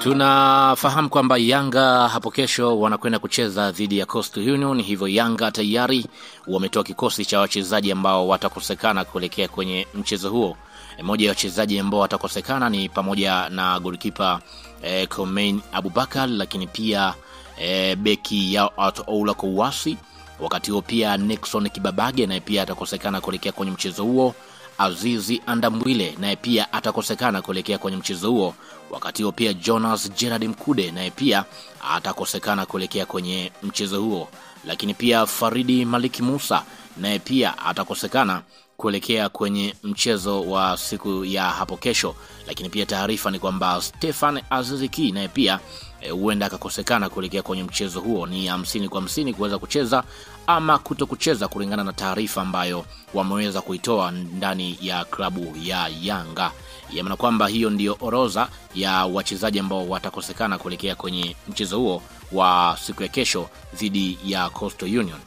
Tunafahamu kwamba Yanga hapo kesho wanakwenda kucheza dhidi ya Coastal Union, hivyo Yanga tayari wametoa kikosi cha wachezaji ambao watakosekana kuelekea kwenye mchezo huo. Mmoja ya wachezaji ambao watakosekana ni pamoja na goalkeeper Komein Abubakar, lakini pia beki ya Oula Kouassi, wakati huo pia Nixon Kibabage naye pia atakosekana kuelekea kwenye mchezo huo. Azizi Andambwile naye pia atakosekana kuelekea kwenye mchezo huo, wakati huo pia Jonas Gerard Mkude naye pia atakosekana kuelekea kwenye mchezo huo, lakini pia Faridi Maliki Musa naye pia atakosekana kuelekea kwenye mchezo wa siku ya hapo kesho. Lakini pia taarifa ni kwamba Stefan Aziziki naye pia huenda akakosekana kuelekea kwenye mchezo huo. Ni 50-50 kuweza kucheza ama kutokucheza kulingana na taarifa ambayo wameweza kuitoa ndani ya klabu ya Yanga. Maana kwamba hiyo ndio orodha ya wachezaji ambao watakosekana kuelekea kwenye mchezo huo wa siku ya kesho dhidi ya Coastal Union.